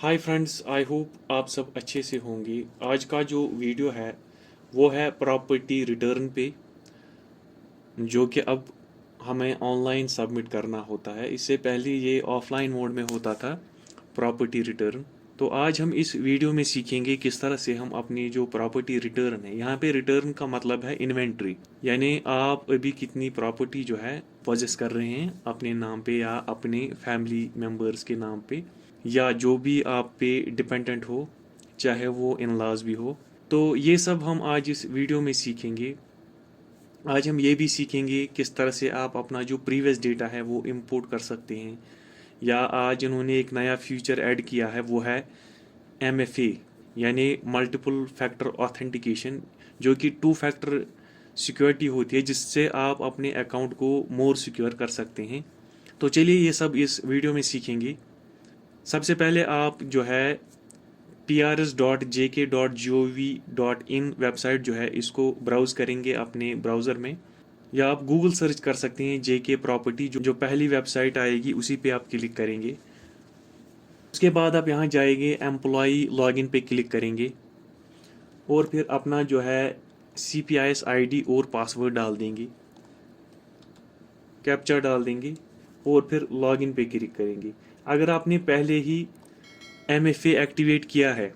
Hi friends, I hope आप सब अच्छे से होंगे। आज का जो वीडियो है वो है प्रॉपर्टी रिटर्न पे, जो कि अब हमें ऑनलाइन सबमिट करना होता है। इससे पहले ये ऑफलाइन मोड में होता था प्रॉपर्टी रिटर्न। तो आज हम इस वीडियो में सीखेंगे किस तरह से हम अपनी जो प्रॉपर्टी रिटर्न है, यहाँ पे रिटर्न का मतलब है इन्वेंट्री, यानी आप अभी कितनी प्रॉपर्टी जो है पोजेस कर रहे हैं अपने नाम पे या अपने फैमिली मेम्बर्स के नाम पे, या जो भी आप पे डिपेंडेंट हो, चाहे वो इन लॉज भी हो। तो ये सब हम आज इस वीडियो में सीखेंगे। आज हम ये भी सीखेंगे किस तरह से आप अपना जो प्रीवियस डेटा है वो इंपोर्ट कर सकते हैं, या आज इन्होंने एक नया फीचर ऐड किया है वो है MFA, यानी मल्टीपल फैक्टर ऑथेंटिकेशन, जो कि टू फैक्टर सिक्योरिटी होती है जिससे आप अपने अकाउंट को मोर सिक्योर कर सकते हैं। तो चलिए ये सब इस वीडियो में सीखेंगे। सबसे पहले आप जो है prs.jk.gov.in वेबसाइट जो है इसको ब्राउज़ करेंगे अपने ब्राउज़र में, या आप गूगल सर्च कर सकते हैं JK प्रॉपर्टी। जो पहली वेबसाइट आएगी उसी पे आप क्लिक करेंगे। उसके बाद आप यहाँ जाएंगे, एम्प्लॉई लॉगिन पे क्लिक करेंगे और फिर अपना जो है CPIS ID और पासवर्ड डाल देंगे, कैप्चा डाल देंगे और फिर लॉगिन पे क्लिक करेंगे। अगर आपने पहले ही MFA एक्टिवेट किया है,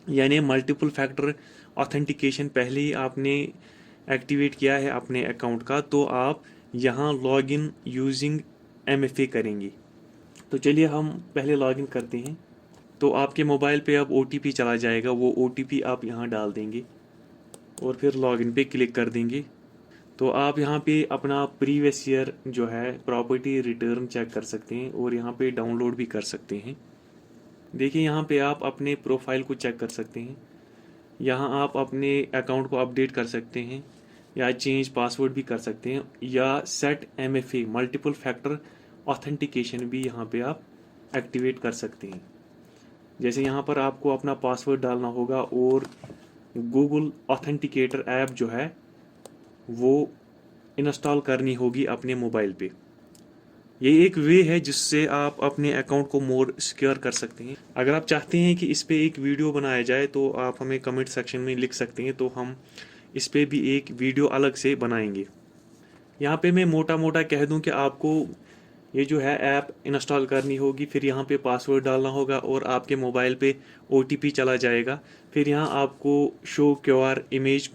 यानी मल्टीपल फैक्टर ऑथेंटिकेशन पहले ही आपने एक्टिवेट किया है अपने अकाउंट का, तो आप यहाँ लॉगिन यूजिंग MFA करेंगे। तो चलिए हम पहले लॉगिन करते हैं। तो आपके मोबाइल पे अब OTP चला जाएगा, वो OTP आप यहाँ डाल देंगे और फिर लॉगिन पे क्लिक कर देंगे। तो आप यहाँ पे अपना प्रीवियस ईयर जो है प्रॉपर्टी रिटर्न चेक कर सकते हैं और यहाँ पे डाउनलोड भी कर सकते हैं। देखिए यहाँ पे आप अपने प्रोफाइल को चेक कर सकते हैं, यहाँ आप अपने अकाउंट को अपडेट कर सकते हैं या चेंज पासवर्ड भी कर सकते हैं, या set MFA multiple factor authentication भी यहाँ पे आप एक्टिवेट कर सकते हैं। जैसे यहाँ पर आपको अपना पासवर्ड डालना होगा और गूगल ऑथेंटिकेटर ऐप जो है वो इंस्टॉल करनी होगी अपने मोबाइल पे। ये एक वे है जिससे आप अपने अकाउंट को मोर सिक्योर कर सकते हैं। अगर आप चाहते हैं कि इस पे एक वीडियो बनाया जाए तो आप हमें कमेंट सेक्शन में लिख सकते हैं, तो हम इस पे भी एक वीडियो अलग से बनाएंगे। यहाँ पे मैं मोटा मोटा कह दूं कि आपको ये जो है ऐप इंस्टॉल करनी होगी, फिर यहाँ पे पासवर्ड डालना होगा और आपके मोबाइल पे OTP चला जाएगा। फिर यहाँ आपको शो QR इमेज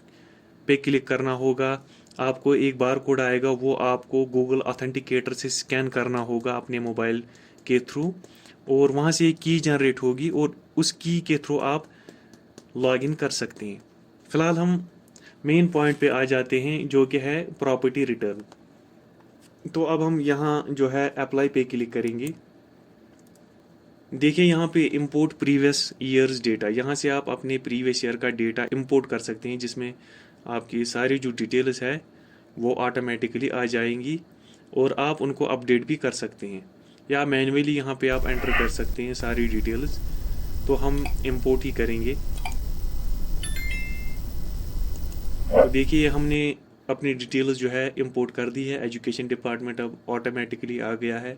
पे क्लिक करना होगा, आपको एक बार कोड आएगा, वो आपको गूगल ऑथेंटिकेटर से स्कैन करना होगा अपने मोबाइल के थ्रू, और वहाँ से एक की जनरेट होगी और उस की के थ्रू आप लॉगिन कर सकते हैं। फ़िलहाल हम मेन पॉइंट पे आ जाते हैं जो कि है प्रॉपर्टी रिटर्न। तो अब हम यहाँ जो है अप्लाई पे क्लिक करेंगे। देखिए यहाँ पे इंपोर्ट प्रीवियस ईयर्स डेटा, यहाँ से आप अपने प्रीवियस ईयर का डेटा इंपोर्ट कर सकते हैं, जिसमें आपकी सारी जो डिटेल्स है वो ऑटोमेटिकली आ जाएंगी और आप उनको अपडेट भी कर सकते हैं, या मैन्युअली यहाँ पे आप एंटर कर सकते हैं सारी डिटेल्स। तो हम इंपोर्ट ही करेंगे। तो देखिए हमने अपनी डिटेल्स जो है इंपोर्ट कर दी है। एजुकेशन डिपार्टमेंट अब ऑटोमेटिकली आ गया है,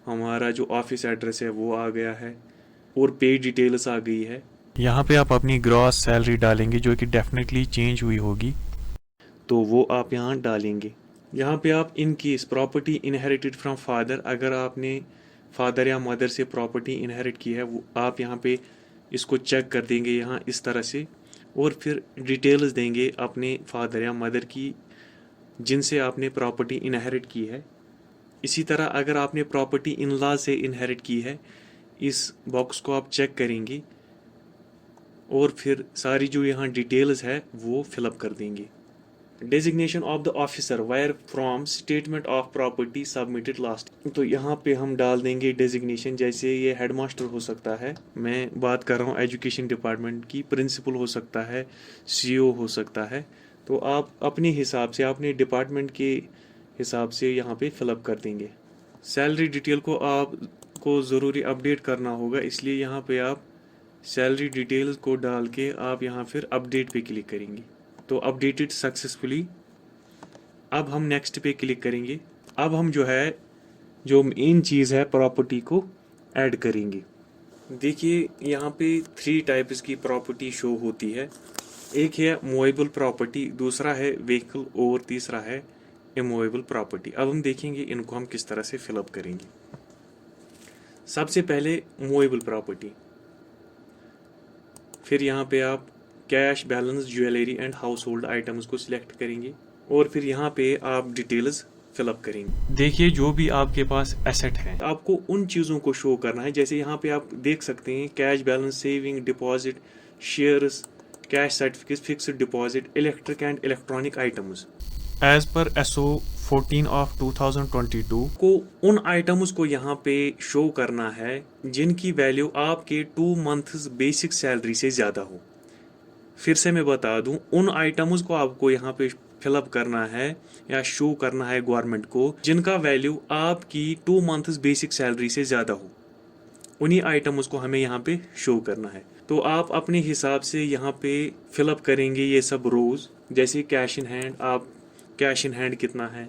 हमारा जो ऑफिस एड्रेस है वो आ गया है और पे डिटेल्स आ गई है। यहाँ पे आप अपनी ग्रॉस सैलरी डालेंगे जो कि डेफिनेटली चेंज हुई होगी, तो वो आप यहाँ डालेंगे। यहाँ पे आप in case property inherited from father, अगर आपने फादर या मदर से प्रॉपर्टी इनहेरिट की है वो आप यहाँ पे इसको चेक कर देंगे यहाँ इस तरह से, और फिर डिटेल्स देंगे अपने फादर या मदर की जिनसे आपने प्रॉपर्टी इनहेरिट की है। इसी तरह अगर आपने प्रॉपर्टी इन लॉ से इनहेरिट की है, इस बॉक्स को आप चेक करेंगे और फिर सारी जो यहाँ डिटेल्स है वो फिलअप कर देंगे। Designation of the officer wire from statement of property submitted last, तो यहाँ पे हम डाल देंगे डेजिग्नेशन। जैसे ये हेडमास्टर हो सकता है, मैं बात कर रहा हूँ एजुकेशन डिपार्टमेंट की, प्रिंसिपल हो सकता है, CO हो सकता है। तो आप अपने हिसाब से अपने डिपार्टमेंट के हिसाब से यहाँ पे फिलअप कर देंगे। सैलरी डिटेल को आपको ज़रूरी अपडेट करना होगा, इसलिए यहाँ पे आप सैलरी डिटेल्स को डाल के आप यहाँ फिर अपडेट पे क्लिक करेंगे। तो अपडेटेड सक्सेसफुली। अब हम नेक्स्ट पे क्लिक करेंगे। अब हम जो है जो मेन चीज़ है प्रॉपर्टी को ऐड करेंगे। देखिए यहाँ पे 3 टाइप्स की प्रॉपर्टी शो होती है। एक है मूवेबल प्रॉपर्टी, दूसरा है व्हीकल और तीसरा है इमूवेबल प्रॉपर्टी। अब हम देखेंगे इनको हम किस तरह से फिलअप करेंगे। सबसे पहले मूवेबल प्रॉपर्टी, फिर यहाँ पे आप cash balance, jewellery and house hold items को सिलेक्ट करेंगे और फिर यहाँ पे आप डिटेल्स फिलअप करेंगे। देखिए जो भी आपके पास एसेट है आपको उन चीज़ों को शो करना है। जैसे यहाँ पे आप देख सकते हैं cash balance, saving, deposit, shares, cash certificate, fixed deposit, electric and electronic items. As पर SO 14 ऑफ 2022 को उन आइटम्स को यहाँ पे शो करना है जिनकी वैल्यू आपके 2 मंथ्स बेसिक सैलरी से ज़्यादा हो। फिर से मैं बता दूं, उन आइटम्स को आपको यहाँ पे फिलअप करना है या शो करना है गवर्नमेंट को जिनका वैल्यू आपकी 2 मंथ्स बेसिक सैलरी से ज़्यादा हो। उन्हीं आइटम्स को हमें यहाँ पे शो करना है। तो आप अपने हिसाब से यहाँ पे फिलअप करेंगे ये सब रोज। जैसे कैश इन हैंड, आप कैश इन हैंड कितना है,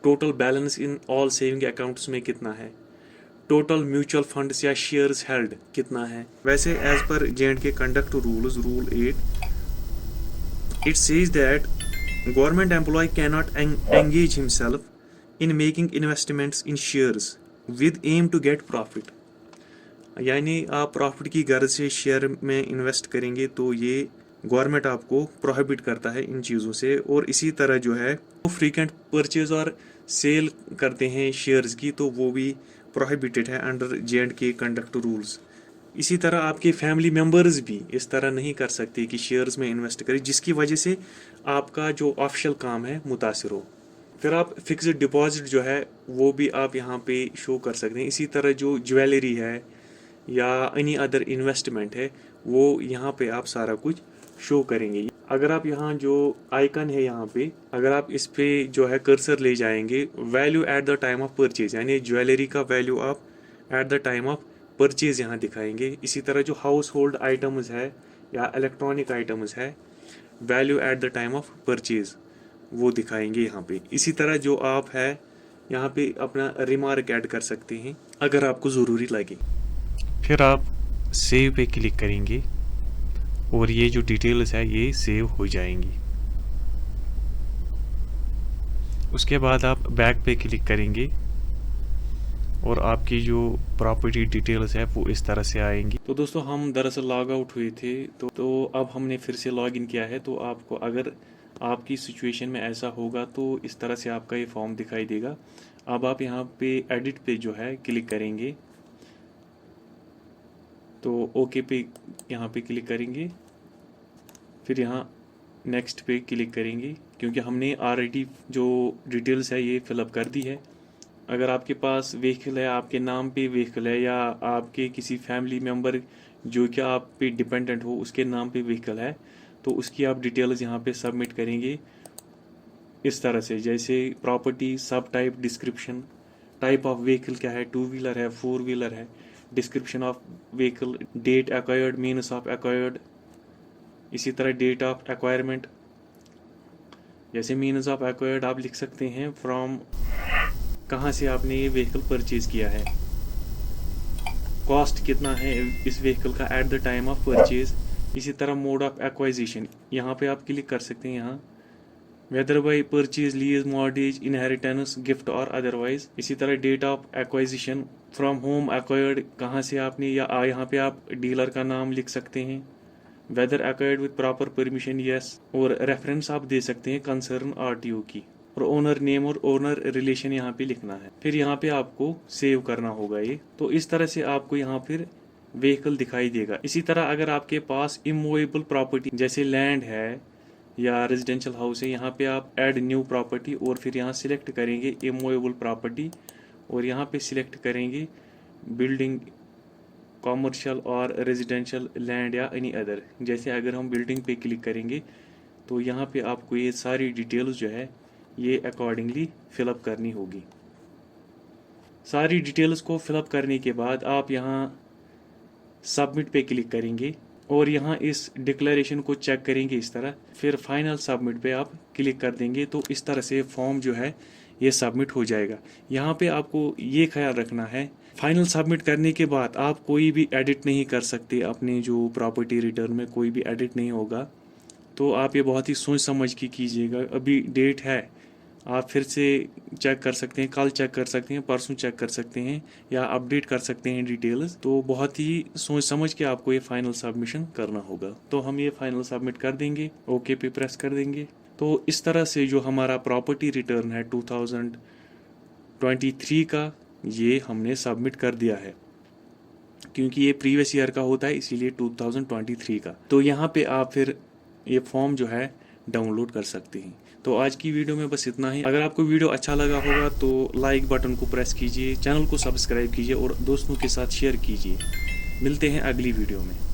total balance in all saving accounts में कितना है, टोटल म्यूचुअल फंड्स या शेयर्स हेल्ड कितना है। वैसे as per J&K conduct rules, rule 8, it says that government employ can not engage himself in making investments in shares with aim to get profit. यानी आप profit की गर्ज से share में इन्वेस्ट करेंगे तो ये गवर्नमेंट आपको प्रोहिबिट करता है इन चीज़ों से। और इसी तरह जो है वो फ्रीक्वेंट परचेज और सेल करते हैं शेयर्स की, तो वो भी प्रोहिबिटेड है अंडर J&K कंडक्ट रूल्स। इसी तरह आपके फैमिली मेम्बर्स भी इस तरह नहीं कर सकते कि शेयर्स में इन्वेस्ट करें जिसकी वजह से आपका जो ऑफिशियल काम है मुतासिर हो। फिर आप फिक्स्ड डिपॉजिट जो है वो भी आप यहाँ पे शो कर सकते हैं। इसी तरह जो ज्वेलरी है या एनी अदर इन्वेस्टमेंट है वो यहाँ पे आप सारा कुछ शो करेंगे। अगर आप यहाँ जो आइकन है यहाँ पे, अगर आप इस पे जो है कर्सर ले जाएंगे, value at the time of purchase, यानी ज्वेलरी का वैल्यू आप at the time of purchase यहाँ दिखाएंगे। इसी तरह जो हाउस होल्ड आइटम्स है या इलेक्ट्रॉनिक आइटम्स है, value at the time of purchase वो दिखाएंगे यहाँ पे। इसी तरह जो आप है यहाँ पे अपना रिमार्क ऐड कर सकते हैं अगर आपको ज़रूरी लगे। फिर आप सेव पे क्लिक करेंगे और ये जो डिटेल्स है ये सेव हो जाएंगी। उसके बाद आप बैक पे क्लिक करेंगे और आपकी जो प्रॉपर्टी डिटेल्स है वो इस तरह से आएंगी। तो दोस्तों हम दरअसल लॉग आउट हुए थे तो अब हमने फिर से लॉग इन किया है। तो आपको अगर आपकी सिचुएशन में ऐसा होगा तो इस तरह से आपका ये फॉर्म दिखाई देगा। अब आप यहाँ पे एडिट पे जो है क्लिक करेंगे, तो ओके पे यहाँ पे क्लिक करेंगे, फिर यहाँ नेक्स्ट पे क्लिक करेंगे क्योंकि हमने ऑलरेडी जो डिटेल्स है ये फिलअप कर दी है। अगर आपके पास व्हीकल है, आपके नाम पे व्हीकल है या आपके किसी फैमिली मेम्बर जो कि आप पे डिपेंडेंट हो उसके नाम पे व्हीकल है, तो उसकी आप डिटेल्स यहाँ पे सबमिट करेंगे इस तरह से। जैसे प्रॉपर्टी, सब type, description, type of vehicle क्या है, 2 व्हीलर है, 4 व्हीलर है, description of vehicle, date acquired, means of acquired, इसी तरह डेट ऑफ एक्वायरमेंट। जैसे मीन्स ऑफ एक्वायर्ड आप लिख सकते हैं फ्रॉम, कहाँ से आपने ये व्हीकल परचेज किया है, कॉस्ट कितना है इस व्हीकल का at the time of purchase. इसी तरह मोड ऑफ एक्वाइजिशन यहाँ पे आप क्लिक कर सकते हैं, यहाँ whether by purchase, lease, mortgage, inheritance, gift और अदरवाइज। इसी तरह date of acquisition, from whom acquired, कहाँ से आपने, या यहाँ पे आप डीलर का नाम लिख सकते हैं, whether acquired with proper permission, yes, और रेफरेंस आप दे सकते हैं कंसर्न RTO की, और ओनर नेम और ओनर रिलेशन यहाँ पे लिखना है। फिर यहाँ पे आपको सेव करना होगा ये। तो इस तरह से आपको यहाँ फिर व्हीकल दिखाई देगा। इसी तरह अगर आपके पास इमूवेबल प्रॉपर्टी जैसे लैंड है या रेजिडेंशियल हाउस है, यहाँ पे आप ऐड न्यू प्रॉपर्टी और फिर यहाँ सिलेक्ट करेंगे इमूवेबल प्रॉपर्टी और यहाँ पे सिलेक्ट करेंगे बिल्डिंग, कॉमर्शियल और रेजिडेंशियल लैंड या एनी अदर। जैसे अगर हम बिल्डिंग पे क्लिक करेंगे तो यहाँ पे आपको ये सारी डिटेल्स जो है ये अकॉर्डिंगली फिलअप करनी होगी। सारी डिटेल्स को फिलअप करने के बाद आप यहाँ सबमिट पे क्लिक करेंगे और यहाँ इस डिक्लेरेशन को चेक करेंगे इस तरह, फिर फाइनल सबमिट पे आप क्लिक कर देंगे तो इस तरह से फॉर्म जो है ये सबमिट हो जाएगा। यहाँ पे आपको ये ख्याल रखना है फाइनल सबमिट करने के बाद आप कोई भी एडिट नहीं कर सकते, अपने जो प्रॉपर्टी रिटर्न में कोई भी एडिट नहीं होगा। तो आप ये बहुत ही सोच समझ के कीजिएगा। अभी डेट है, आप फिर से चेक कर सकते हैं, कल चेक कर सकते हैं, परसों चेक कर सकते हैं, या अपडेट कर सकते हैं डिटेल्स। तो बहुत ही सोच समझ के आपको ये फाइनल सबमिशन करना होगा। तो हम ये फाइनल सबमिट कर देंगे, ओके पे प्रेस कर देंगे। तो इस तरह से जो हमारा प्रॉपर्टी रिटर्न है 2023 का, ये हमने सबमिट कर दिया है। क्योंकि ये प्रीवियस ईयर का होता है इसीलिए 2023 का। तो यहाँ पे आप फिर ये फॉर्म जो है डाउनलोड कर सकते हैं। तो आज की वीडियो में बस इतना ही। अगर आपको वीडियो अच्छा लगा होगा तो लाइक बटन को प्रेस कीजिए, चैनल को सब्सक्राइब कीजिए और दोस्तों के साथ शेयर कीजिए। मिलते हैं अगली वीडियो में।